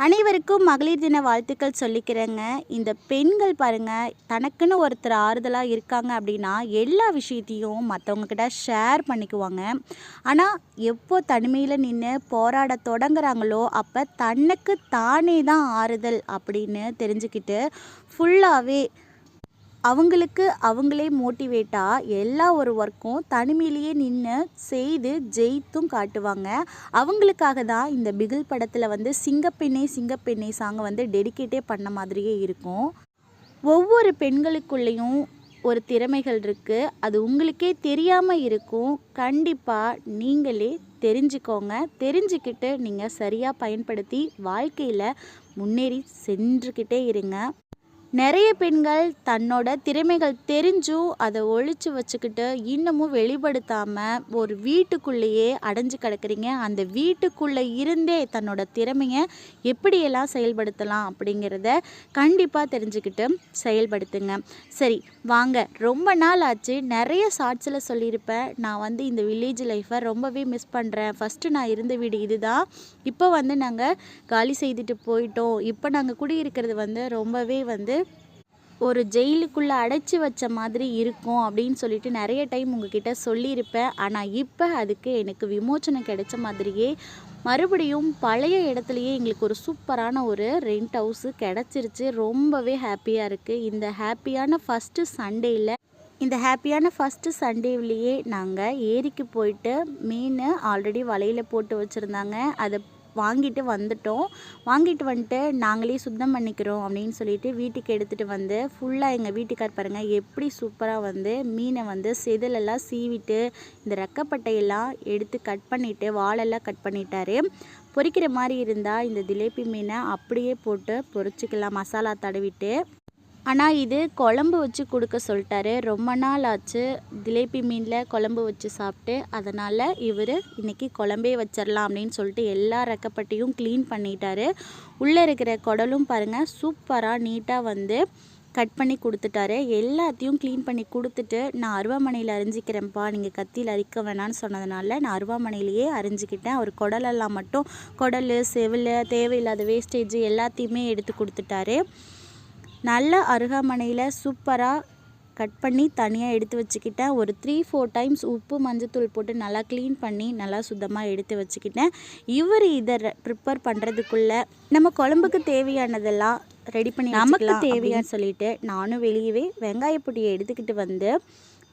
அனைவருக்கும் மகளிர் தின வாழ்த்துக்கள் சொல்லிக்கிறேங்க. இந்த பெண்கள் பாருங்கள், தனக்குன்னு ஒருத்தர் ஆறுதலாக இருக்காங்க அப்படின்னா எல்லா விஷயத்தையும் மற்றவங்கக்கிட்ட ஷேர் பண்ணிக்குவாங்க. ஆனால் எப்போ தனிமையில் நின்று போராட தொடங்குறாங்களோ அப்போ தனக்கு தானே தான் ஆறுதல் அப்படின்னு தெரிஞ்சுக்கிட்டு ஃபுல்லாகவே அவங்களுக்கு அவங்களே மோட்டிவேட்டாக எல்லா ஒரு ஒர்க்கும் தனிமையிலேயே நின்று செய்து ஜெயித்தும் காட்டுவாங்க. அவங்களுக்காக தான் இந்த பிகில் படத்தில் வந்து சிங்கப்பெண்ணே சிங்கப்பெண்ணே சாங்கை வந்து டெடிகேட்டே பண்ண மாதிரியே இருக்கும். ஒவ்வொரு பெண்களுக்குள்ளேயும் ஒரு திறமைகள் இருக்குது. அது உங்களுக்கே தெரியாமல் இருக்கும். கண்டிப்பாக நீங்களே தெரிஞ்சுக்கோங்க. தெரிஞ்சுக்கிட்டு நீங்கள் சரியாக பயன்படுத்தி வாழ்க்கையில் முன்னேறி சென்றுக்கிட்டே இருங்க. நிறைய பெண்கள் தன்னோட திறமைகள் தெரிஞ்சும் அதை ஒழிச்சு வச்சுக்கிட்டு இன்னமும் வெளிப்படுத்தாமல் ஒரு வீட்டுக்குள்ளேயே அடைஞ்சு கிடக்குறீங்க. அந்த வீட்டுக்குள்ளே இருந்தே தன்னோட திறமையை எப்படியெல்லாம் செயல்படுத்தலாம் அப்படிங்கிறத கண்டிப்பாக தெரிஞ்சுக்கிட்டு செயல்படுத்துங்க. சரி வாங்க, ரொம்ப நாள் ஆச்சு. நிறைய ஷார்ட்ஸில் சொல்லியிருப்பேன், நான் வந்து இந்த வில்லேஜ் லைஃப்பை ரொம்பவே மிஸ் பண்ணுறேன். ஃபஸ்ட்டு நான் இருந்த வீடு இதுதான், இப்போ வந்து நாங்கள் காலி செய்துட்டு போயிட்டோம். இப்போ நாங்கள் குடியிருக்கிறது வந்து ரொம்பவே வந்து ஒரு ஜெயிலுக்குள்ளே அடைச்சி வச்ச மாதிரி இருக்கும் அப்படின்னு சொல்லிட்டு நிறைய டைம் உங்ககிட்ட சொல்லியிருப்பேன். ஆனால் இப்போ அதுக்கு எனக்கு விமோச்சனம் கிடைச்ச மாதிரியே மறுபடியும் பழைய இடத்துலையே எங்களுக்கு ஒரு சூப்பரான ஒரு ரெண்ட் ஹவுஸு கிடச்சிருச்சு. ரொம்பவே ஹாப்பியாக இருக்குது. இந்த ஹாப்பியான ஃபஸ்ட்டு சண்டேவிலேயே நாங்கள் ஏரிக்கு போயிட்டு மீன் ஆல்ரெடி வலையில் போட்டு வச்சுருந்தாங்க, அதை வாங்கிட்டு வந்துட்டு நாங்களே சுத்தம் பண்ணிக்கிறோம் அப்படின்னு சொல்லிட்டு வீட்டுக்கு எடுத்துகிட்டு வந்து ஃபுல்லாக எங்கள் வீட்டுக்கார் பாருங்கள் எப்படி சூப்பராக வந்து மீனை வந்து செதிலெல்லாம் சீவிட்டு இந்த ரெக்கப்பட்டையெல்லாம் எடுத்து கட் பண்ணிவிட்டு வாழெல்லாம் கட் பண்ணிட்டாரு. பொரிக்கிற மாதிரி இருந்தால் இந்த ஜிலேபி மீனை அப்படியே போட்டு பொரிச்சிக்கலாம் மசாலா தடவிட்டு. ஆனால் இது குழம்பு வச்சு கொடுக்க சொல்லிட்டாரு. ரொம்ப நாள் ஆச்சு ஜிலேபி மீனில் குழம்பு வச்சு சாப்பிட்டு. அதனால் இவர் இன்றைக்கி குழம்பே வச்சிடலாம் அப்படின்னு சொல்லிட்டு எல்லா ரெக்கப்பட்டையும் க்ளீன் பண்ணிட்டாரு. உள்ளே இருக்கிற குடலும் பாருங்கள் சூப்பராக நீட்டாக வந்து கட் பண்ணி கொடுத்துட்டாரு. எல்லாத்தையும் க்ளீன் பண்ணி கொடுத்துட்டு, நான் அருவாமனையில் அரிஞ்சிக்கிறேன்ப்பா, நீங்கள் கத்தியில் அரிக்க வேணான்னு சொன்னதுனால நான் அருவாமனையிலேயே அரிஞ்சிக்கிட்டேன். அவர் குடலெல்லாம் மட்டும் குடல் செவில் தேவையில்லாத வேஸ்டேஜ் எல்லாத்தையுமே எடுத்து கொடுத்துட்டாரு. நல்ல அருகாமனையில் சூப்பராக கட் பண்ணி தனியாக எடுத்து வச்சுக்கிட்டேன். ஒரு 3-4 டைம்ஸ் உப்பு மஞ்சத்தூள் போட்டு நல்லா க்ளீன் பண்ணி நல்லா சுத்தமாக எடுத்து வச்சுக்கிட்டேன். இவர் இதை ப்ரிப்பேர் பண்ணுறதுக்குள்ளே நம்ம குழம்புக்கு தேவையானதெல்லாம் ரெடி பண்ணி நமக்கு தேவையான்னு சொல்லிட்டு நானும் வெளியவே வெங்காயப்பொடியை எடுத்துக்கிட்டு வந்து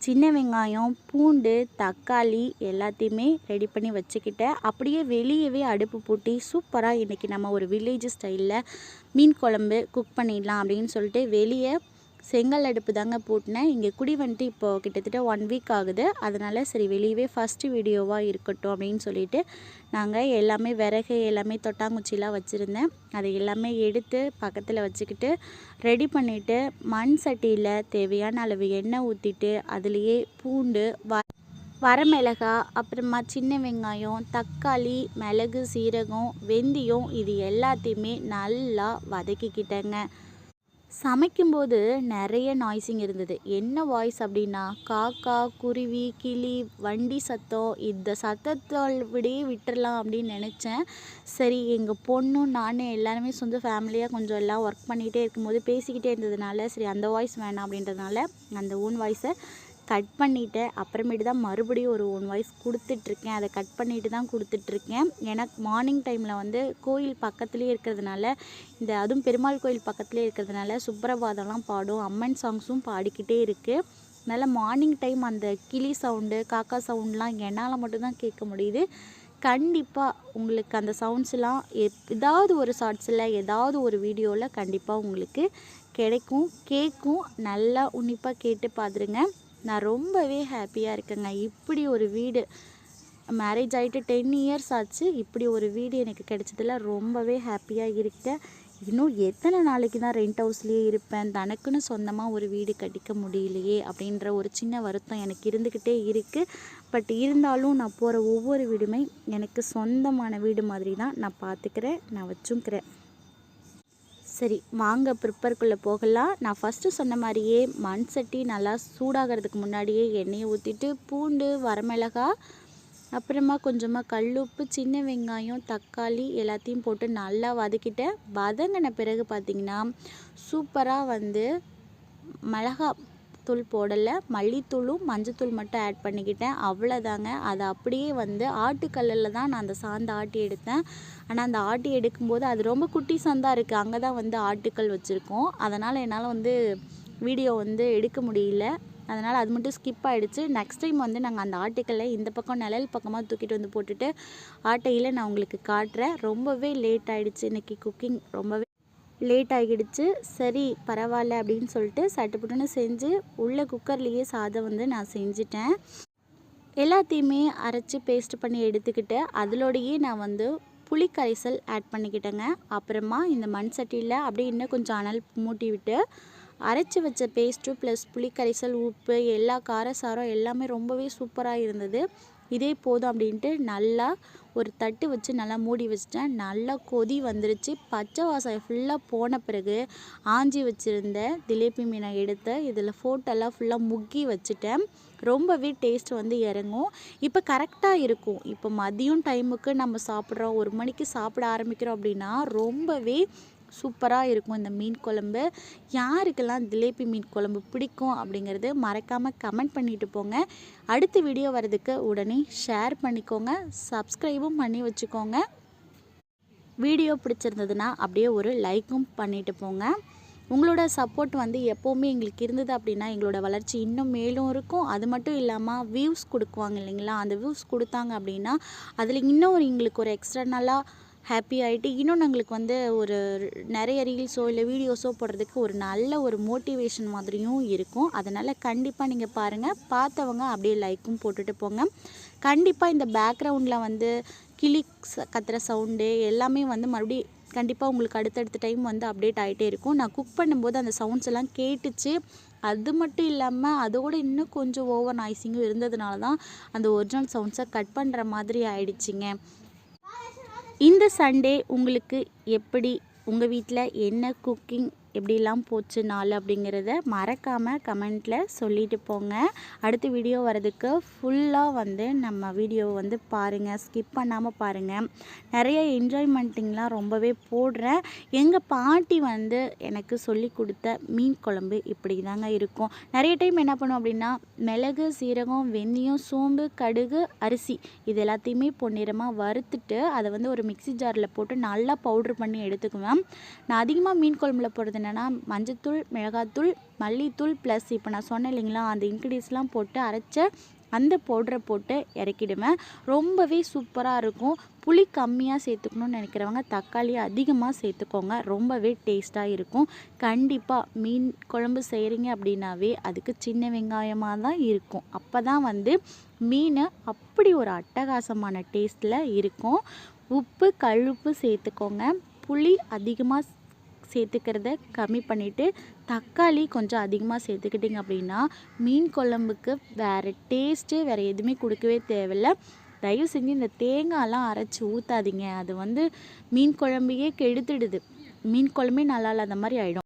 சின்ன வெங்காயம் பூண்டு தக்காளி எல்லாத்தையுமே ரெடி பண்ணி வச்சுக்கிட்டேன். அப்படியே வெளியவே அடுப்பு பூட்டி சூப்பராக இன்றைக்கி நம்ம ஒரு வில்லேஜ் ஸ்டைலில் மீன் குழம்பு குக் பண்ணிடலாம் அப்படின்னு சொல்லிட்டு வெளியே செங்கல் அடுப்பு தாங்க போட்டினேன். இங்கே குடி வந்துட்டு இப்போது கிட்டத்தட்ட 1 வீக் ஆகுது. அதனால் சரி வெளியவே ஃபஸ்ட்டு வீடியோவாக இருக்கட்டும் அப்படின்னு சொல்லிட்டு நாங்கள் எல்லாமே விறகு எல்லாமே தொட்டாங்குச்சிலாம் வச்சுருந்தேன். அதை எல்லாமே எடுத்து பக்கத்தில் வச்சுக்கிட்டு ரெடி பண்ணிவிட்டு மண் சட்டியில் தேவையான அளவு எண்ணெய் ஊற்றிட்டு அதுலேயே பூண்டு வரமிளகாய் அப்புறமா சின்ன வெங்காயம் தக்காளி மிளகு சீரகம் வெந்தயம் இது எல்லாத்தையுமே நல்லா வதக்கிக்கிட்டேங்க. சமைக்கும்போது நிறைய நாய்ஸிங் இருந்தது. என்ன வாய்ஸ் அப்படின்னா காக்கா குருவி கிளி வண்டி சத்தம். இந்த சத்தத்தால் விடையே விட்டுறலாம் அப்படின்னு நினச்சேன். சரி எங்கள் பொண்ணும் நானும் எல்லாருமே சொந்த ஃபேமிலியாக கொஞ்சம் எல்லாம் ஒர்க் பண்ணிகிட்டே இருக்கும்போது பேசிக்கிட்டே இருந்ததுனால சரி அந்த வாய்ஸ் வேணாம் அப்படின்றதுனால அந்த ஓன் வாய்ஸை கட் பண்ணிவிட்டேன். அப்புறமேட்டு தான் மறுபடியும் ஒரு ஓன் வாய்ஸ் கொடுத்துட்ருக்கேன். அதை கட் பண்ணிவிட்டு தான் கொடுத்துட்ருக்கேன். ஏன்னா மார்னிங் டைமில் வந்து கோயில் பக்கத்துலேயே இருக்கிறதுனால அதுவும் பெருமாள் கோயில் பக்கத்துலேயே இருக்கிறதுனால சுப்ரபாதம்லாம் பாடும், அம்மன் சாங்ஸும் பாடிக்கிட்டே இருக்குது. அதனால் மார்னிங் டைம் அந்த கிளி சவுண்டு காக்கா சவுண்ட்லாம் என்னால் மட்டும்தான் கேட்க முடியுது. கண்டிப்பாக உங்களுக்கு அந்த சவுண்ட்ஸ்லாம் ஏதாவது ஒரு ஷார்ட்ஸில் ஏதாவது ஒரு வீடியோவில் கண்டிப்பாக உங்களுக்கு கிடைக்கும் கேட்கும். நல்லா உன்னிப்பாக கேட்டு பார்த்துருங்க. நான் ரொம்பவே ஹாப்பியாக இருக்கேங்க. இப்படி ஒரு வீடு மேரேஜ் ஆகிட்டு 10 இயர்ஸ் ஆச்சு. இப்படி ஒரு வீடு எனக்கு கிடைச்சதில் ரொம்பவே ஹாப்பியாக இருக்கேன். இன்னும் எத்தனை நாளைக்கு தான் ரெண்ட் ஹவுஸ்லேயே இருப்பேன், தனக்குன்னு சொந்தமாக ஒரு வீடு கட்டிக்க முடியலையே அப்படின்ற ஒரு சின்ன வருத்தம் எனக்கு இருந்துக்கிட்டே இருக்குது. பட் இருந்தாலும் நான் போகிற ஒவ்வொரு வீடுமே எனக்கு சொந்தமான வீடு மாதிரி தான் நான் பார்த்துக்கிறேன், நான் வச்சுக்கிறேன். சரி வாங்க ப்ரிப்பேர்க்குள்ளே போகலாம். நான் ஃபஸ்ட்டு சொன்ன மாதிரியே மண் சட்டி நல்லா சூடாகிறதுக்கு முன்னாடியே எண்ணெயை ஊற்றிட்டு பூண்டு வரமிளகாய் அப்புறமா கொஞ்சமாக கல்லுப்பு, சின்ன வெங்காயம், தக்காளி எல்லாத்தையும் போட்டு நல்லா வதக்கிட்டேன். வதங்கின பிறகு பார்த்திங்கன்னா சூப்பராக வந்து மிளகா தூள் போடலை, மல்லித்தூளும் மஞ்சத்தூள் மட்டும் ஆட் பண்ணிக்கிட்டேன். அவ்வளோதாங்க. அதை அப்படியே வந்து ஆட்டுக்கல்லில் தான் நான் அந்த சாந்தை ஆட்டி எடுத்தேன். ஆனால் அந்த ஆட்டி எடுக்கும்போது அது ரொம்ப குட்டி சாந்தாக இருக்குது. அங்கே தான் வந்து ஆட்டுக்கல் வச்சுருக்கோம். அதனால் என்னால் வந்து வீடியோ வந்து எடுக்க முடியல. அதனால் அது மட்டும் ஸ்கிப் ஆகிடுச்சு. நெக்ஸ்ட் டைம் வந்து நாங்கள் அந்த ஆட்டுக்கல்லை இந்த பக்கம் நிழல் பக்கமாக தூக்கிட்டு வந்து போட்டுட்டு ஆட்டையில் நான் உங்களுக்கு காட்டுறேன். ரொம்பவே லேட் ஆகிடுச்சு. இன்றைக்கி குக்கிங் ரொம்பவே லேட் ஆகிடுச்சு. சரி பரவாயில்ல அப்படின்னு சொல்லிட்டு சட்டுப்புட்டுன்னு செஞ்சு உள்ள குக்கர்லேயே சாதம் வந்து நான் செஞ்சிட்டேன். எல்லாத்தையுமே அரைச்சி பேஸ்ட் பண்ணி எடுத்துக்கிட்டு அதிலோடையே நான் வந்து புளி கரைசல் ஆட் பண்ணிக்கிட்டேங்க. அப்புறமா இந்த மண் சட்டியில் அப்படியே இன்னும் கொஞ்சம் அனல் மூட்டி விட்டு அரைச்சி வச்ச பேஸ்ட்டு ப்ளஸ் புளி கரைசல், உப்பு, எல்லா காரசாரம் எல்லாமே ரொம்பவே சூப்பராக இருந்தது. இதே போதும் அப்படின்ட்டு நல்லா ஒரு தட்டு வச்சு நல்லா மூடி வச்சிட்டேன். நல்லா கொதி வந்துருச்சு. பச்சை வாசம் ஃபுல்லாக போன பிறகு ஆஞ்சி வச்சுருந்த ஜிலேபி மீனை எடுத்து இதில் ஃபோட்டெல்லாம் ஃபுல்லாக முக்கி வச்சுட்டேன். ரொம்பவே டேஸ்ட் வந்து இறங்கும். இப்போ கரெக்டாக இருக்கும். இப்போ மதியம் டைமுக்கு நம்ம சாப்பிட்றோம், 1 மணிக்கு சாப்பிட ஆரம்பிக்கிறோம் அப்படின்னா ரொம்பவே சூப்பராக இருக்கும் இந்த மீன் குழம்பு. யாருக்கெல்லாம் ஜிலேபி மீன் குழம்பு பிடிக்கும் அப்படிங்கிறது மறக்காமல் கமெண்ட் பண்ணிட்டு போங்க. அடுத்த வீடியோ வரதுக்கு உடனே ஷேர் பண்ணிக்கோங்க, சப்ஸ்கிரைபும் பண்ணி வச்சுக்கோங்க. வீடியோ பிடிச்சிருந்ததுன்னா அப்படியே ஒரு லைக்கும் பண்ணிட்டு போங்க. உங்களோட சப்போர்ட் வந்து எப்போவுமே எங்களுக்கு இருந்தது அப்படின்னா எங்களோட வளர்ச்சி இன்னும் மேலும் இருக்கும். அது மட்டும் இல்லாமல் வியூஸ் கொடுக்குவாங்க இல்லைங்களா, அந்த வியூஸ் கொடுத்தாங்க அப்படின்னா அதில் இன்னும் எங்களுக்கு ஒரு எக்ஸ்டர்னலாக ஹாப்பி ஆகிட்டு இன்னும் எங்களுக்கு வந்து ஒரு நிறைய ரீல்ஸோ இல்லை வீடியோஸோ போடுறதுக்கு ஒரு நல்ல ஒரு மோட்டிவேஷன் மாதிரியும் இருக்கும். அதனால் கண்டிப்பாக நீங்கள் பாருங்கள். பார்த்தவங்க அப்படியே லைக்கும் போட்டுட்டு போங்க. கண்டிப்பாக இந்த பேக்ரவுண்டில் வந்து கிளி கத்துற சவுண்டு எல்லாமே வந்து மறுபடியும் கண்டிப்பாக உங்களுக்கு அடுத்தடுத்த டைம் வந்து அப்டேட் ஆகிட்டே இருக்கும். நான் குக் பண்ணும்போது அந்த சவுண்ட்ஸ் எல்லாம் கேட்டுச்சு. அது மட்டும் இல்லாமல் அதோடு இன்னும் கொஞ்சம் ஓவர் நாய்ஸிங்கும் இருந்ததுனால தான் அந்த ஒரிஜினல் சவுண்ட்ஸை கட் பண்ணுற மாதிரி ஆயிடுச்சுங்க. இந்த சண்டே உங்களுக்கு எப்படி, உங்கள் வீட்டில் என்ன குக்கிங் எப்படிலாம் போச்சு நாள் அப்படிங்கிறத மறக்காமல் கமெண்ட்டில் சொல்லிட்டு போங்க. அடுத்த வீடியோ வரதுக்கு ஃபுல்லாக வந்து நம்ம வீடியோவை வந்து பாருங்கள், ஸ்கிப் பண்ணாமல் பாருங்கள். நிறைய என்ஜாய்மெண்ட்டிங்லாம் ரொம்பவே போடுறேன். எங்கள் பாட்டி வந்து எனக்கு சொல்லி கொடுத்த மீன் குழம்பு இப்படி தாங்க இருக்கும். நிறைய டைம் என்ன பண்ணுவோம் அப்படின்னா மிளகு, சீரகம், வெந்தயம், சோம்பு, கடுகு, அரிசி இது எல்லாத்தையுமே பொன்னிறமாக வறுத்துட்டு அதை வந்து ஒரு மிக்சி ஜாரில் போட்டு நல்லா பவுட்ரு பண்ணி எடுத்துக்குவேன். நான் அதிகமாக மீன் குழம்புல போடுறது என்னென்னா மஞ்சத்தூள், மிளகாத்தூள், மல்லித்தூள் ப்ளஸ் இப்போ நான் சொன்னேன் இல்லைங்களா அந்த இன்க்ரீடியன்ஸ்லாம் போட்டு அரைச்ச அந்த பவுடரை போட்டு இறக்கிடுவேன். ரொம்பவே சூப்பராக இருக்கும். புளி கம்மியாக சேர்த்துக்கணும்னு நினைக்கிறவங்க தக்காளி அதிகமாக சேர்த்துக்கோங்க. ரொம்பவே டேஸ்ட்டாக இருக்கும். கண்டிப்பாக மீன் குழம்பு செய்கிறீங்க அப்படின்னாவே அதுக்கு சின்ன வெங்காயமாக தான் இருக்கும். அப்போ தான் வந்து மீன் அப்படி ஒரு அட்டகாசமான டேஸ்ட்டில் இருக்கும். உப்பு, கல்லுப்பு சேர்த்துக்கோங்க. புளி அதிகமாக சேர்த்துக்கிறத கம்மி பண்ணிவிட்டு தக்காளி கொஞ்சம் அதிகமாக சேர்த்துக்கிட்டிங்க அப்படின்னா மீன் குழம்புக்கு வேறு டேஸ்ட்டு வேறு எதுவுமே கொடுக்கவே தேவையில்லை. தயவு செஞ்சு இந்த தேங்காயெலாம் அரைச்சி ஊற்றாதீங்க. அது வந்து மீன் குழம்பையே கெடுத்துடுது. மீன் குழம்பே நல்லா இல்லாத மாதிரி ஆகிடும்.